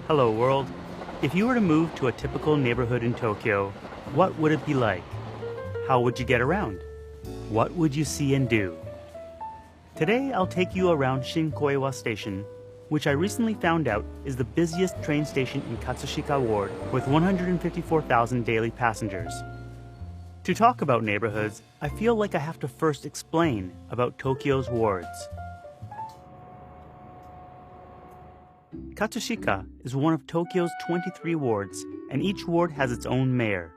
Hello world. If you were to move to a typical neighborhood in Tokyo, what would it be like? How would you get around? What would you see and do? Today I'll take you around Shinkoiwa Station, which I recently found out is the busiest train station in Katsushika Ward with 154,000 daily passengers. To talk about neighborhoods, I feel like I have to first explain about Tokyo's wards. Katsushika is one of Tokyo's 23 wards, and each ward has its own mayor.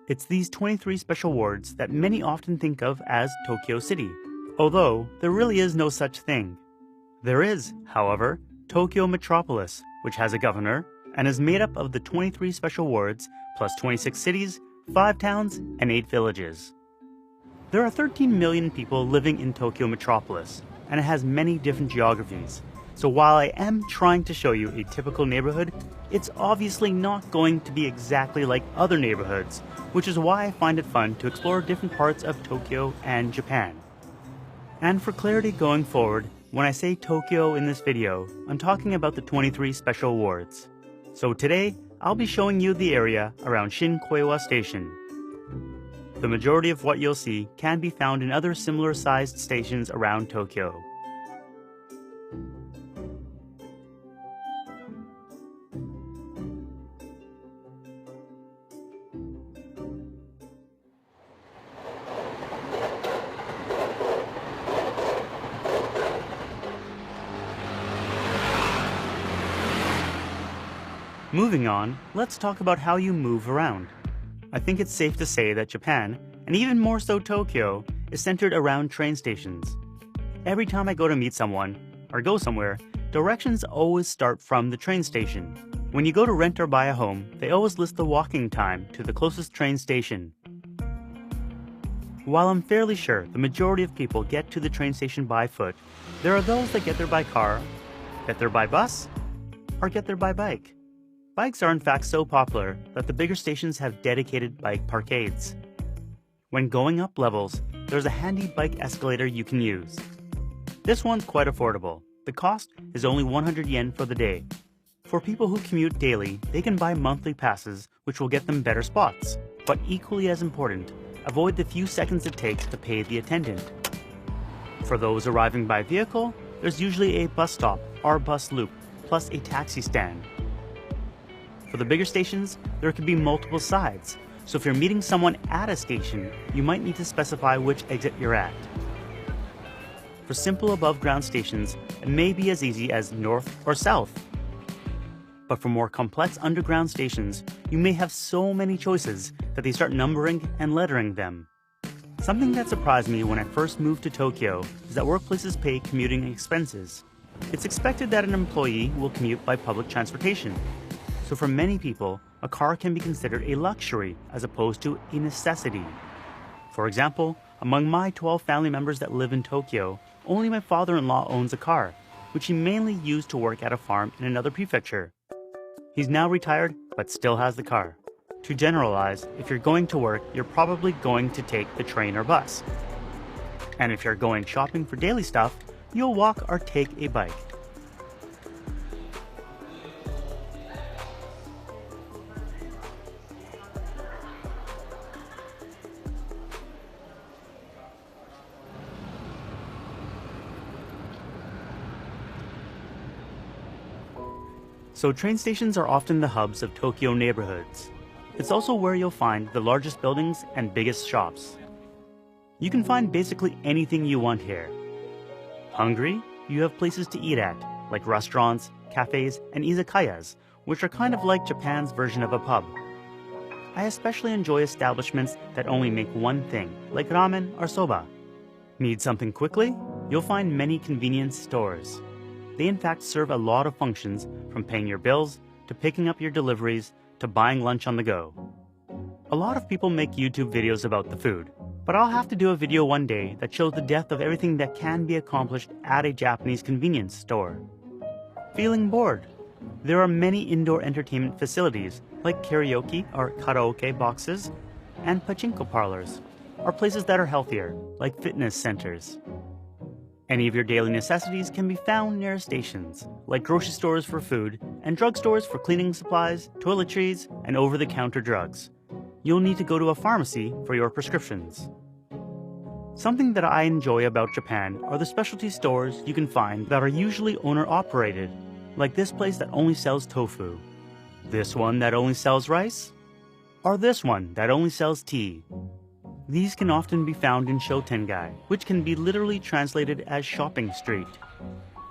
It's these 23 special wards that many often think of as Tokyo City, although there really is no such thing. There is, however, Tokyo Metropolis, which has a governor, and is made up of the 23 special wards, plus 26 cities, 5 towns, and 8 villages. There are 13 million people living in Tokyo Metropolis, and it has many different geographies. So while I am trying to show you a typical neighborhood, it's obviously not going to be exactly like other neighborhoods, which is why I find it fun to explore different parts of Tokyo and Japan. And for clarity going forward, when I say Tokyo in this video, I'm talking about the 23 special wards. So today, I'll be showing you the area around Shinkoiwa Station. The majority of what you'll see can be found in other similar sized stations around Tokyo. Moving on, let's talk about how you move around. I think it's safe to say that Japan, and even more so Tokyo, is centered around train stations. Every time I go to meet someone, or go somewhere, directions always start from the train station. When you go to rent or buy a home, they always list the walking time to the closest train station. While I'm fairly sure the majority of people get to the train station by foot, there are those that get there by car, get there by bus, or get there by bike. Bikes are in fact so popular that the bigger stations have dedicated bike parkades. When going up levels, there's a handy bike escalator you can use. This one's quite affordable. The cost is only 100 yen for the day. For people who commute daily, they can buy monthly passes, which will get them better spots. But equally as important, avoid the few seconds it takes to pay the attendant. For those arriving by vehicle, there's usually a bus stop or bus loop, plus a taxi stand. For the bigger stations, there could be multiple sides, so if you're meeting someone at a station, you might need to specify which exit you're at. For simple above-ground stations, it may be as easy as north or south. But for more complex underground stations, you may have so many choices that they start numbering and lettering them. Something that surprised me when I first moved to Tokyo is that workplaces pay commuting expenses. It's expected that an employee will commute by public transportation. So for many people, a car can be considered a luxury as opposed to a necessity. For example, among my 12 family members that live in Tokyo, only my father-in-law owns a car, which he mainly used to work at a farm in another prefecture. He's now retired, but still has the car. To generalize, if you're going to work, you're probably going to take the train or bus. And if you're going shopping for daily stuff, you'll walk or take a bike. So train stations are often the hubs of Tokyo neighborhoods. It's also where you'll find the largest buildings and biggest shops. You can find basically anything you want here. Hungry? You have places to eat at, like restaurants, cafes, and izakayas, which are kind of like Japan's version of a pub. I especially enjoy establishments that only make one thing, like ramen or soba. Need something quickly? You'll find many convenience stores. They in fact serve a lot of functions, from paying your bills, to picking up your deliveries, to buying lunch on the go. A lot of people make YouTube videos about the food, but I'll have to do a video one day that shows the depth of everything that can be accomplished at a Japanese convenience store. Feeling bored? There are many indoor entertainment facilities, like karaoke or karaoke boxes, and pachinko parlors, or places that are healthier, like fitness centers. Any of your daily necessities can be found near stations, like grocery stores for food and drugstores for cleaning supplies, toiletries, and over-the-counter drugs. You'll need to go to a pharmacy for your prescriptions. Something that I enjoy about Japan are the specialty stores you can find that are usually owner-operated, like this place that only sells tofu, this one that only sells rice, or this one that only sells tea. These can often be found in Shotengai, which can be literally translated as shopping street.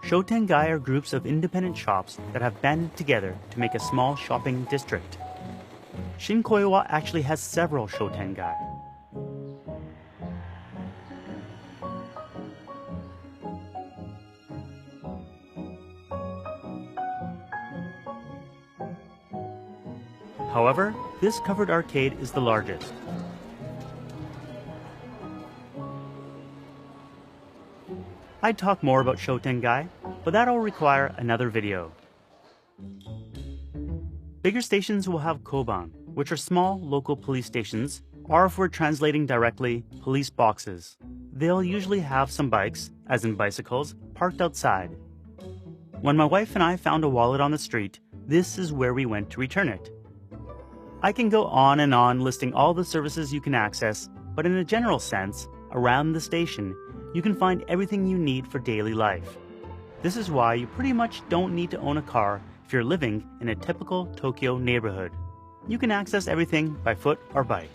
Shotengai are groups of independent shops that have banded together to make a small shopping district. Shinkoiwa actually has several Shotengai. However, this covered arcade is the largest. I'd talk more about Shotengai, but that'll require another video. Bigger stations will have koban, which are small local police stations, or if we're translating directly, police boxes. They'll usually have some bikes, as in bicycles, parked outside. When my wife and I found a wallet on the street, this is where we went to return it. I can go on and on listing all the services you can access, but in a general sense, around the station, you can find everything you need for daily life. This is why you pretty much don't need to own a car if you're living in a typical Tokyo neighborhood. You can access everything by foot or bike.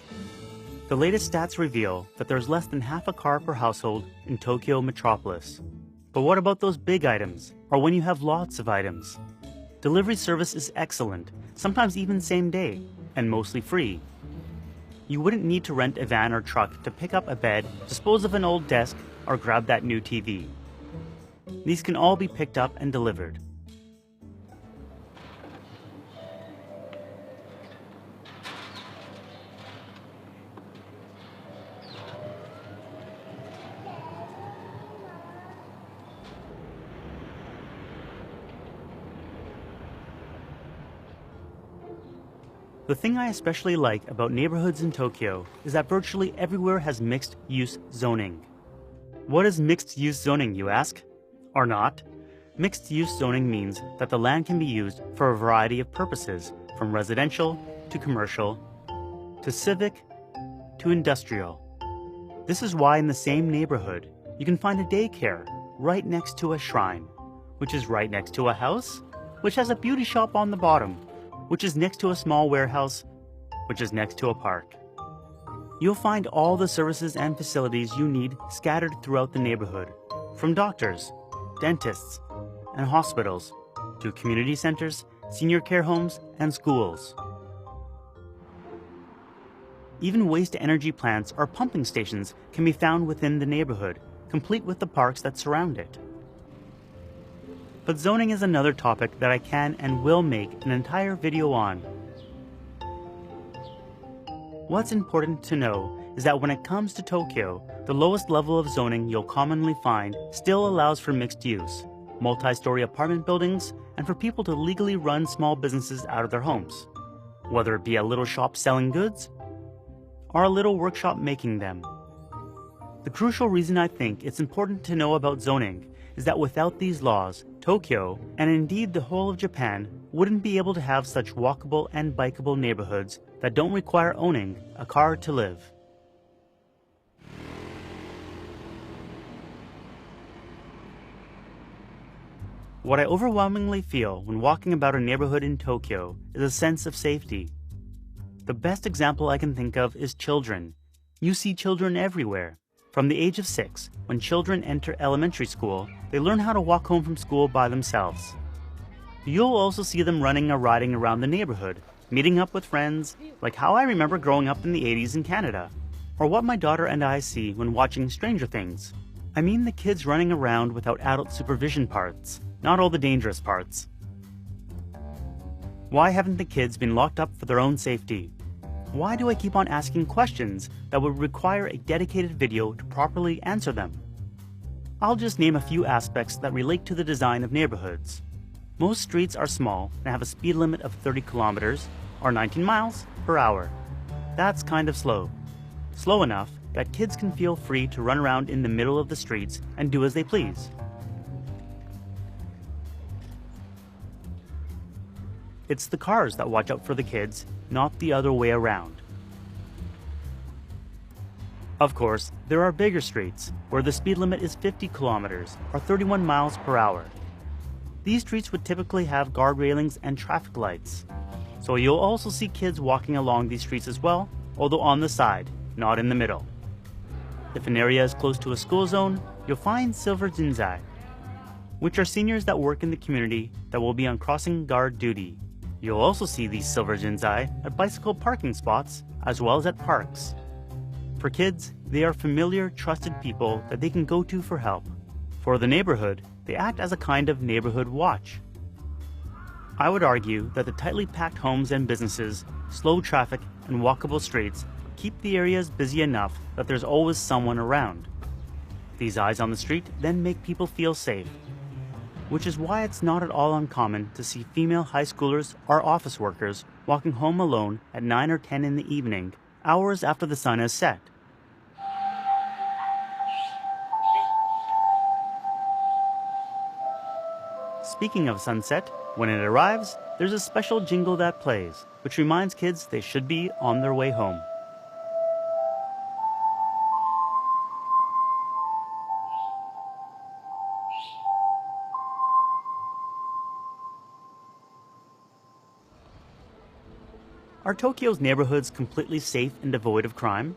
The latest stats reveal that there's less than half a car per household in Tokyo metropolis. But what about those big items, or when you have lots of items? Delivery service is excellent, sometimes even same day, and mostly free. You wouldn't need to rent a van or truck to pick up a bed, dispose of an old desk, or grab that new TV. These can all be picked up and delivered. The thing I especially like about neighborhoods in Tokyo is that virtually everywhere has mixed-use zoning. What is mixed-use zoning, you ask? Or not? Mixed-use zoning means that the land can be used for a variety of purposes, from residential to commercial, to civic to industrial. This is why in the same neighborhood, you can find a daycare right next to a shrine, which is right next to a house, which has a beauty shop on the bottom, which is next to a small warehouse, which is next to a park. You'll find all the services and facilities you need scattered throughout the neighborhood, from doctors, dentists, and hospitals, to community centers, senior care homes, and schools. Even waste-to-energy plants or pumping stations can be found within the neighborhood, complete with the parks that surround it. But zoning is another topic that I can and will make an entire video on. What's important to know is that when it comes to Tokyo, the lowest level of zoning you'll commonly find still allows for mixed use, multi-story apartment buildings, and for people to legally run small businesses out of their homes, whether it be a little shop selling goods or a little workshop making them. The crucial reason I think it's important to know about zoning is that without these laws, Tokyo, and indeed the whole of Japan, wouldn't be able to have such walkable and bikeable neighborhoods that don't require owning a car to live. What I overwhelmingly feel when walking about a neighborhood in Tokyo is a sense of safety. The best example I can think of is children. You see children everywhere. From the age of 6, when children enter elementary school, they learn how to walk home from school by themselves. You'll also see them running or riding around the neighborhood, meeting up with friends, like how I remember growing up in the 80s in Canada, or what my daughter and I see when watching Stranger Things. I mean the kids running around without adult supervision parts, not all the dangerous parts. Why haven't the kids been locked up for their own safety? Why do I keep on asking questions that would require a dedicated video to properly answer them? I'll just name a few aspects that relate to the design of neighborhoods. Most streets are small and have a speed limit of 30 kilometers or 19 miles per hour. That's kind of slow. Slow enough that kids can feel free to run around in the middle of the streets and do as they please. It's the cars that watch out for the kids, not the other way around. Of course, there are bigger streets, where the speed limit is 50 kilometers or 31 miles per hour. These streets would typically have guard railings and traffic lights. So you'll also see kids walking along these streets as well, although on the side, not in the middle. If an area is close to a school zone, you'll find silver jinzai, which are seniors that work in the community that will be on crossing guard duty. You'll also see these silver jinzai at bicycle parking spots as well as at parks. For kids, they are familiar, trusted people that they can go to for help. For the neighborhood, they act as a kind of neighborhood watch. I would argue that the tightly packed homes and businesses, slow traffic, and walkable streets keep the areas busy enough that there's always someone around. These eyes on the street then make people feel safe, which is why it's not at all uncommon to see female high schoolers or office workers walking home alone at 9 or 10 in the evening, hours after the sun has set. Speaking of sunset, when it arrives, there's a special jingle that plays, which reminds kids they should be on their way home. Are Tokyo's neighborhoods completely safe and devoid of crime?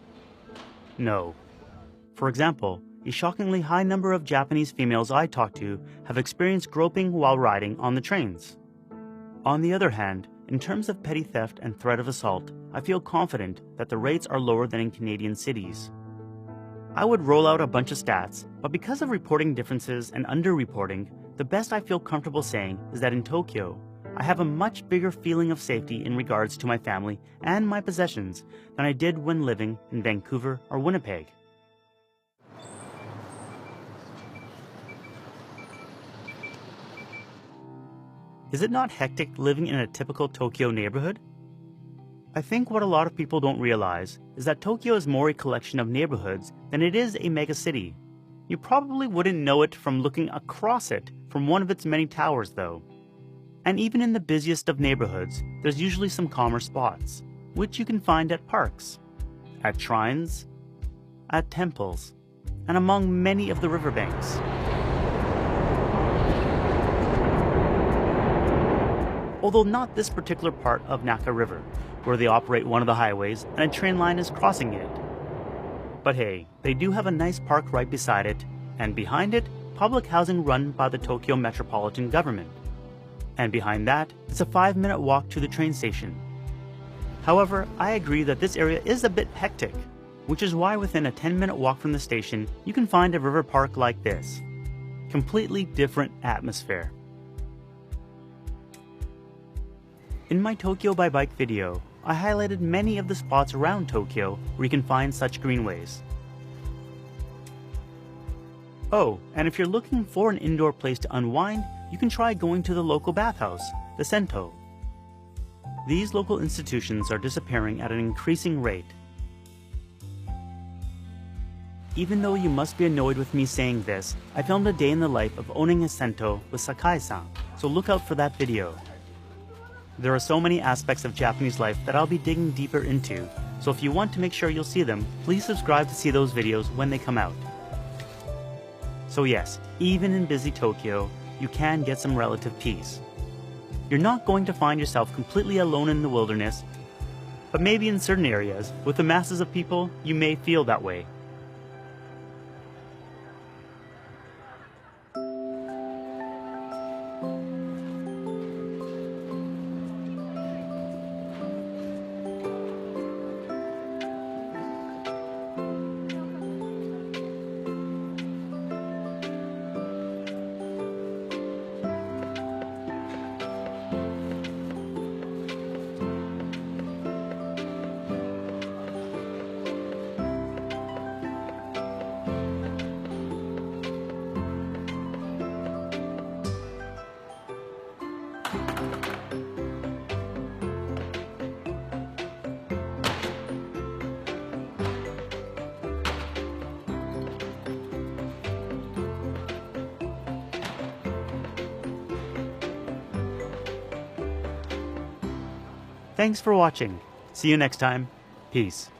No. For example, a shockingly high number of Japanese females I talked to have experienced groping while riding on the trains. On the other hand, in terms of petty theft and threat of assault, I feel confident that the rates are lower than in Canadian cities. I would roll out a bunch of stats, but because of reporting differences and underreporting, the best I feel comfortable saying is that in Tokyo, I have a much bigger feeling of safety in regards to my family and my possessions than I did when living in Vancouver or Winnipeg. Is it not hectic living in a typical Tokyo neighborhood? I think what a lot of people don't realize is that Tokyo is more a collection of neighborhoods than it is a megacity. You probably wouldn't know it from looking across it from one of its many towers though. And even in the busiest of neighborhoods, there's usually some calmer spots, which you can find at parks, at shrines, at temples, and among many of the riverbanks. Although not this particular part of Naka River, where they operate one of the highways and a train line is crossing it. But hey, they do have a nice park right beside it, and behind it, public housing run by the Tokyo Metropolitan Government. And behind that, it's a 5-minute walk to the train station. However, I agree that this area is a bit hectic, which is why within a 10-minute walk from the station, you can find a river park like this. Completely different atmosphere. In my Tokyo by Bike video, I highlighted many of the spots around Tokyo where you can find such greenways. Oh, and if you're looking for an indoor place to unwind, you can try going to the local bathhouse, the Sento. These local institutions are disappearing at an increasing rate. Even though you must be annoyed with me saying this, I filmed a day in the life of owning a Sento with Sakai-san, so look out for that video. There are so many aspects of Japanese life that I'll be digging deeper into, so if you want to make sure you'll see them, please subscribe to see those videos when they come out. So yes, even in busy Tokyo, you can get some relative peace. You're not going to find yourself completely alone in the wilderness, but maybe in certain areas, with the masses of people, you may feel that way. Thanks for watching. See you next time. Peace.